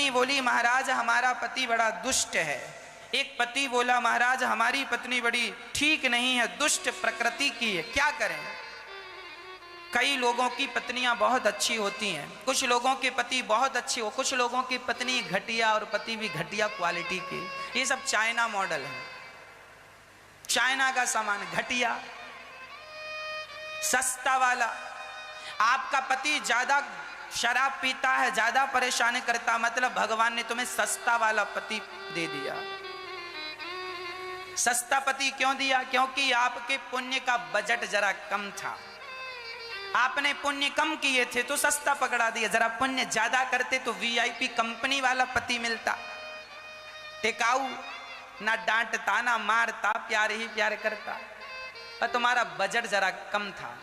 पत्नी बोली महाराज हमारा पति बड़ा दुष्ट है। एक पति बोला महाराज हमारी पत्नी बड़ी ठीक नहीं है, दुष्ट प्रकृति की है, क्या करें। कई लोगों की पत्नियां बहुत अच्छी होती हैं, कुछ लोगों के पति बहुत अच्छे हो, कुछ लोगों की पत्नी घटिया और पति भी घटिया क्वालिटी की। ये सब चाइना मॉडल है, चाइना का सामान घटिया सस्ता वाला। आपका पति ज्यादा शराब पीता है, ज्यादा परेशान करता, मतलब भगवान ने तुम्हें सस्ता वाला पति दे दिया। सस्ता पति क्यों दिया? क्योंकि आपके पुण्य का बजट जरा कम था, आपने पुण्य कम किए थे तो सस्ता पकड़ा दिया। जरा पुण्य ज्यादा करते तो वीआईपी कंपनी वाला पति मिलता, टिकाऊ, ना डांटता ना मारता, प्यार ही प्यार करता। पर तुम्हारा बजट जरा कम था,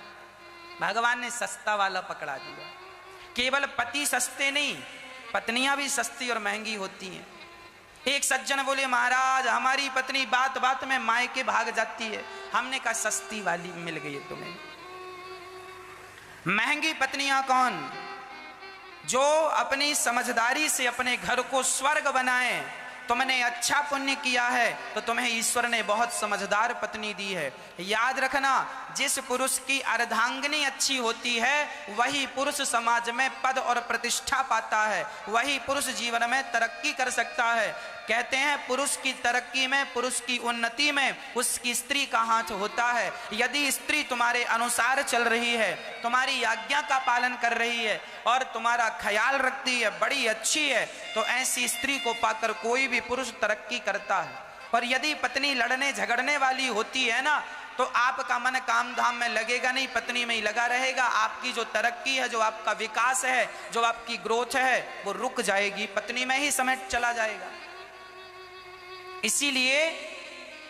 भगवान ने सस्ता वाला पकड़ा दिया। केवल पति सस्ते नहीं, पत्नियां भी सस्ती और महंगी होती हैं। एक सज्जन बोले महाराज हमारी पत्नी बात बात में मायके भाग जाती है। हमने कहा सस्ती वाली मिल गई है तुम्हें। महंगी पत्नियां कौन? जो अपनी समझदारी से अपने घर को स्वर्ग बनाए। तुमने अच्छा पुण्य किया है तो तुम्हें ईश्वर ने बहुत समझदार पत्नी दी है। याद रखना, जिस पुरुष की अर्धांगिनी अच्छी होती है वही पुरुष समाज में पद और प्रतिष्ठा पाता है, वही पुरुष जीवन में तरक्की कर सकता है। कहते हैं पुरुष की तरक्की में, पुरुष की उन्नति में उसकी स्त्री का हाथ होता है। यदि स्त्री तुम्हारे अनुसार चल रही है, तुम्हारी आज्ञा का पालन कर रही है और तुम्हारा ख्याल रखती है, बड़ी अच्छी है, तो ऐसी स्त्री को पाकर कोई भी पुरुष तरक्की करता है। और यदि पत्नी लड़ने झगड़ने वाली होती है ना, तो आपका मन काम धाम में लगेगा नहीं, पत्नी में ही लगा रहेगा। आपकी जो तरक्की है, जो आपका विकास है, जो आपकी ग्रोथ है, वो रुक जाएगी, पत्नी में ही समय चला जाएगा। इसीलिए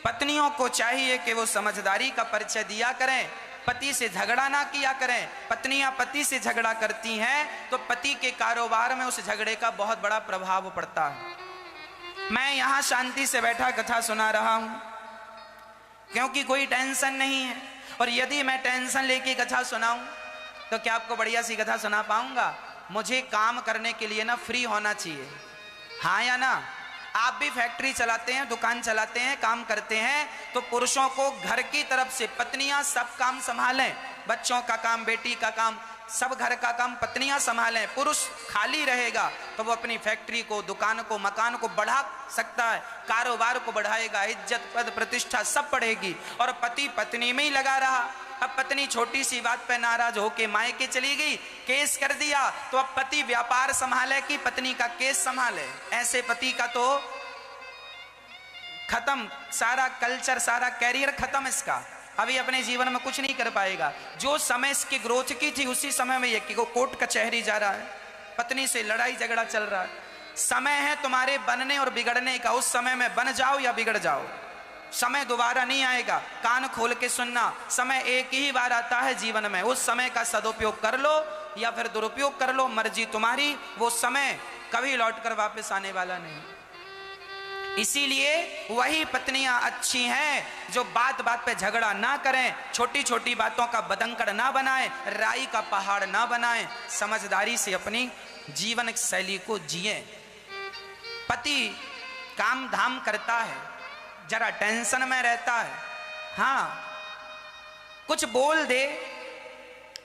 पत्नियों को चाहिए कि वो समझदारी का परिचय दिया करें, पति से झगड़ा ना किया करें। पत्नियां पति से झगड़ा करती हैं तो पति के कारोबार में उस झगड़े का बहुत बड़ा प्रभाव पड़ता है। मैं यहां शांति से बैठा कथा सुना रहा हूं क्योंकि कोई टेंशन नहीं है, और यदि मैं टेंशन लेके कथा सुनाऊं तो क्या आपको बढ़िया सी कथा सुना पाऊंगा? मुझे काम करने के लिए ना फ्री होना चाहिए, हाँ या ना? आप भी फैक्ट्री चलाते हैं, दुकान चलाते हैं, काम करते हैं, तो पुरुषों को घर की तरफ से पत्नियां सब काम संभालें, बच्चों का काम, बेटी का काम, सब घर का काम पत्नियां संभालें। पुरुष खाली रहेगा तो वो अपनी फैक्ट्री को, दुकान को, मकान को बढ़ा सकता है, कारोबार को बढ़ाएगा, इज्जत पद प्रतिष्ठा सब बढ़ेगी। और पति पत्नी में ही लगा रहा। अब पत्नी छोटी सी बात पे नाराज होके मायके चली गई, केस कर दिया, तो अब पति व्यापार संभाले कि पत्नी का केस संभाले? ऐसे पति का तो खत्म, सारा कल्चर, सारा कैरियर खत्म इसका। अभी अपने जीवन में कुछ नहीं कर पाएगा। जो समय इसकी ग्रोथ की थी उसी समय में ये कोर्ट कचहरी जा रहा है, पत्नी से लड़ाई झगड़ा चल रहा है। समय है तुम्हारे बनने और बिगड़ने का, उस समय में बन जाओ या बिगड़ जाओ। समय दोबारा नहीं आएगा, कान खोल के सुनना। समय एक ही बार आता है जीवन में, उस समय का सदुपयोग कर लो या फिर दुरुपयोग कर लो, मर्जी तुम्हारी। वो समय कभी लौट कर वापस आने वाला नहीं। इसीलिए वही पत्नियां अच्छी हैं जो बात बात पे झगड़ा ना करें, छोटी छोटी बातों का बदंकड़ ना बनाएं, राई का पहाड़ ना बनाएं, समझदारी से अपनी जीवन शैली को जिए। पति काम धाम करता है, जरा टेंशन में रहता है, हाँ कुछ बोल दे।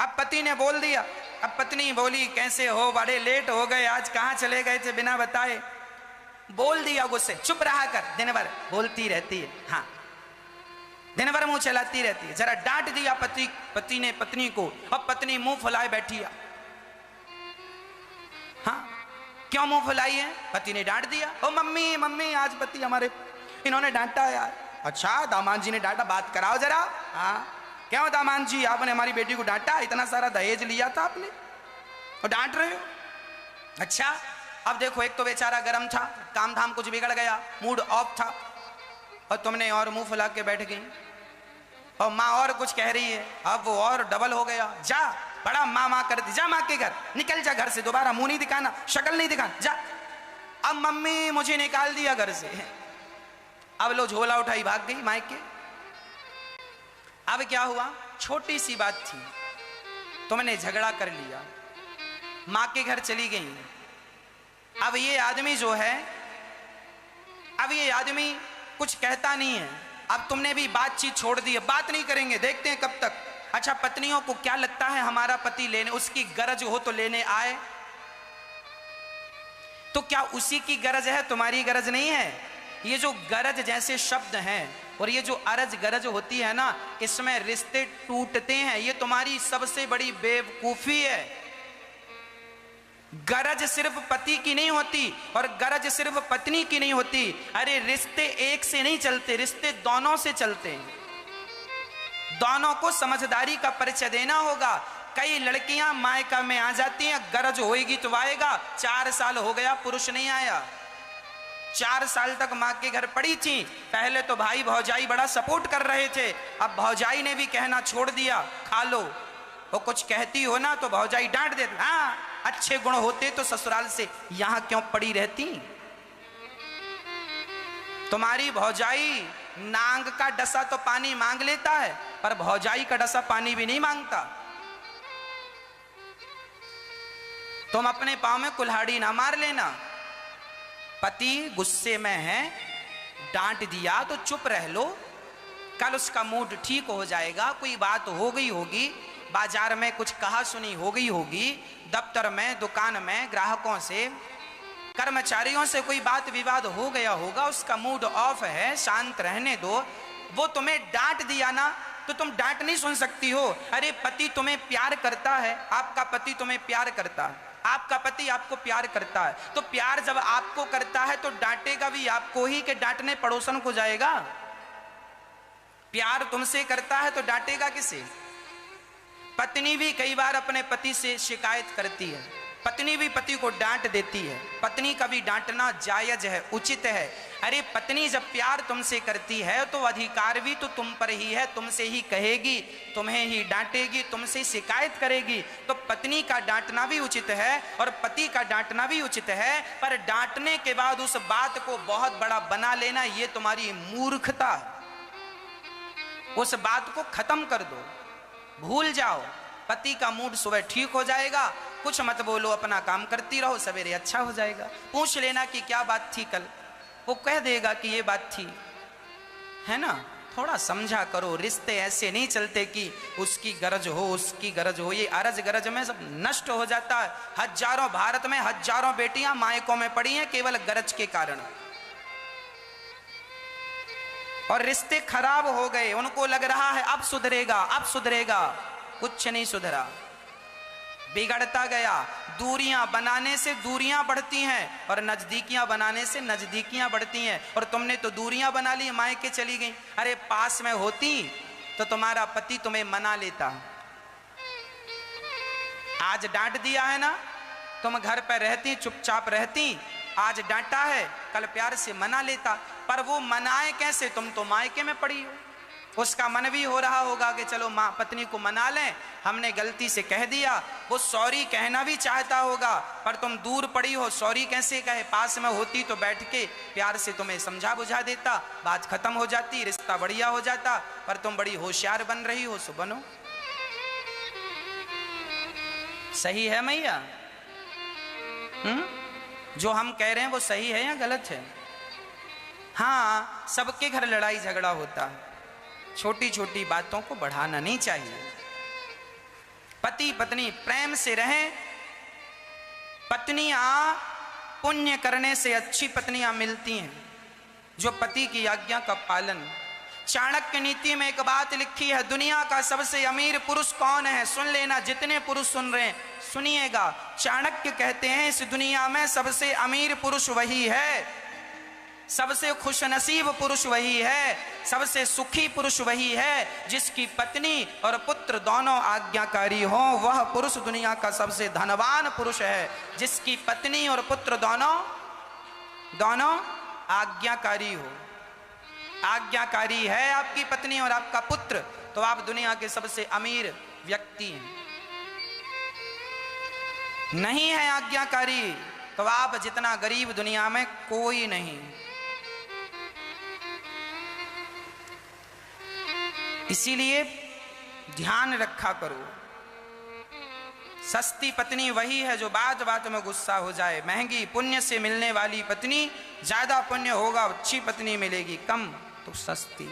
अब पति ने बोल दिया, अब पत्नी बोली कैसे हो, बड़े लेट हो गए आज, कहाँ चले गए थे बिना बताए? बोल दिया गुस्से, चुप रहा कर, दिन भर बोलती रहती है, हाँ दिन भर मुंह चलाती रहती है। जरा डांट दिया पति ने पत्नी को, अब पत्नी मुंह फुलाए बैठी है। हाँ क्यों मुंह फुलाई है? पति ने डांट दिया। ओ मम्मी मम्मी आज पति हमारे इन्होंने डांटा यार। अच्छा दामाद जी ने डांटा, बात कराओ जरा। हाँ क्यों दामाद जी आपने हमारी बेटी को डांटा? इतना सारा दहेज लिया था आपने और डांट रहे हो? अच्छा अब देखो, एक तो बेचारा गर्म था, काम धाम कुछ बिगड़ गया, मूड ऑफ था, और तुमने और मुंह फुला के बैठ गई। और माँ और कुछ कह रही है, अब वो और डबल हो गया। जा बड़ा माँ माँ करती, जा माँ के घर, निकल जा घर से, दोबारा मुंह नहीं दिखाना, शक्ल नहीं दिखाना, जा। अब मम्मी मुझे निकाल दिया घर से। अब लो झोला उठाई भाग गई मायके। अब क्या हुआ? छोटी सी बात थी, तुमने झगड़ा कर लिया, माँ के घर चली गई। अब ये आदमी जो है, अब ये आदमी कुछ कहता नहीं है। अब तुमने भी बातचीत छोड़ दी है, बात नहीं करेंगे, देखते हैं कब तक। अच्छा, पत्नियों को क्या लगता है हमारा पति लेने, उसकी गरज हो तो लेने आए, तो क्या उसी की गरज है, तुम्हारी गरज नहीं है? ये जो गरज जैसे शब्द हैं और ये जो अरज गरज होती है ना, इसमें रिश्ते टूटते हैं। ये तुम्हारी सबसे बड़ी बेवकूफी है। गरज सिर्फ पति की नहीं होती और गरज सिर्फ पत्नी की नहीं होती। अरे रिश्ते एक से नहीं चलते, रिश्ते दोनों से चलते हैं। दोनों को समझदारी का परिचय देना होगा। कई लड़कियां मायका में आ जाती हैं, गरज होएगी तो आएगा। 4 साल हो गया, पुरुष नहीं आया। 4 साल तक माँ के घर पड़ी थी। पहले तो भाई भौजाई बड़ा सपोर्ट कर रहे थे, अब भौजाई ने भी कहना छोड़ दिया, खा लो। वो कुछ कहती हो ना तो भौजाई डांट देती, हाँ अच्छे गुण होते तो ससुराल से यहां क्यों पड़ी रहती। तुम्हारी भौजाई नांग का डसा तो पानी मांग लेता है, पर भौजाई का डसा पानी भी नहीं मांगता। तुम अपने पांव में कुल्हाड़ी ना मार लेना। पति गुस्से में है, डांट दिया तो चुप रह लो, कल उसका मूड ठीक हो जाएगा। कोई बात हो गई होगी, बाजार में कुछ कहा सुनी हो गई होगी, दफ्तर में, दुकान में, ग्राहकों से, कर्मचारियों से कोई बात विवाद हो गया होगा, उसका मूड ऑफ है, शांत रहने दो। वो तुम्हें डांट दिया ना तो तुम डांट नहीं सुन सकती हो। अरे पति तुम्हें प्यार करता है, आपका पति तुम्हें प्यार करता है, आपका पति आपको प्यार करता है, तो प्यार जब आपको करता है तो डांटेगा भी आपको ही कि डांटने पड़ोसन को जाएगा? प्यार तुमसे करता है तो डांटेगा किसे? पत्नी भी कई बार अपने पति से शिकायत करती है, पत्नी भी पति को डांट देती है। पत्नी का भी डांटना जायज है, उचित है। अरे पत्नी जब प्यार तुमसे करती है तो अधिकार भी तो तुम पर ही है, तुमसे ही कहेगी, तुम्हें ही डांटेगी, तुमसे शिकायत करेगी। तो पत्नी का डांटना भी उचित है और पति का डांटना भी उचित है, पर डांटने के बाद उस बात को बहुत बड़ा बना लेना, ये तुम्हारी मूर्खता। उस बात को खत्म कर दो, भूल जाओ। पति का मूड सुबह ठीक हो जाएगा, कुछ मत बोलो, अपना काम करती रहो, सवेरे अच्छा हो जाएगा। पूछ लेना कि क्या बात थी कल, वो कह देगा कि ये बात थी, है ना। थोड़ा समझा करो, रिश्ते ऐसे नहीं चलते कि उसकी गरज हो, उसकी गरज हो। ये अरज गरज में सब नष्ट हो जाता है। हजारों, भारत में हजारों बेटियां मायकों में पड़ी हैं केवल गरज के कारण, और रिश्ते खराब हो गए। उनको लग रहा है अब सुधरेगा, अब सुधरेगा, कुछ नहीं सुधरा, बिगड़ता गया। दूरियां बनाने से दूरियां बढ़ती हैं और नजदीकियां बनाने से नजदीकियां बढ़ती हैं। और तुमने तो दूरियां बना ली, मायके चली गई। अरे पास में होती तो तुम्हारा पति तुम्हें मना लेता। आज डांट दिया है ना, तुम घर पर रहती, चुपचाप रहती, आज डांटा है, कल प्यार से मना लेता। पर वो मनाए कैसे, तुम तो मायके में पड़ी हो। उसका मन भी हो रहा होगा कि चलो माँ पत्नी को मना लें, हमने गलती से कह दिया। वो सॉरी कहना भी चाहता होगा, पर तुम दूर पड़ी हो, सॉरी कैसे कहे। पास में होती तो बैठ के प्यार से तुम्हें समझा बुझा देता, बात खत्म हो जाती, रिश्ता बढ़िया हो जाता। पर तुम बड़ी होशियार बन रही हो, सो बनो। सही है मैया? जो हम कह रहे हैं वो सही है या गलत है? हाँ, सबके घर लड़ाई झगड़ा होता है, छोटी छोटी बातों को बढ़ाना नहीं चाहिए। पति पत्नी प्रेम से रहें। पत्नियां पुण्य करने से अच्छी पत्नियां मिलती हैं जो पति की आज्ञा का पालन। चाणक्य नीति में एक बात लिखी है, दुनिया का सबसे अमीर पुरुष कौन है? सुन लेना, जितने पुरुष सुन रहे हैं सुनिएगा। चाणक्य कहते हैं इस दुनिया में सबसे अमीर पुरुष वही है, सबसे खुशनसीब पुरुष वही है, सबसे सुखी पुरुष वही है जिसकी पत्नी और पुत्र दोनों आज्ञाकारी हों। वह पुरुष दुनिया का सबसे धनवान पुरुष है, जिसकी पत्नी और पुत्र दोनों आज्ञाकारी हो। आज्ञाकारी है आपकी पत्नी और आपका पुत्र, तो आप दुनिया के सबसे अमीर व्यक्ति हैं। नहीं है आज्ञाकारी तो आप जितना गरीब दुनिया में कोई नहीं। इसीलिए ध्यान रखा करो, सस्ती पत्नी वही है जो बात बात में गुस्सा हो जाए। महंगी पुण्य से मिलने वाली पत्नी ज्यादा पुण्य होगा, अच्छी पत्नी मिलेगी कम तो सस्ती।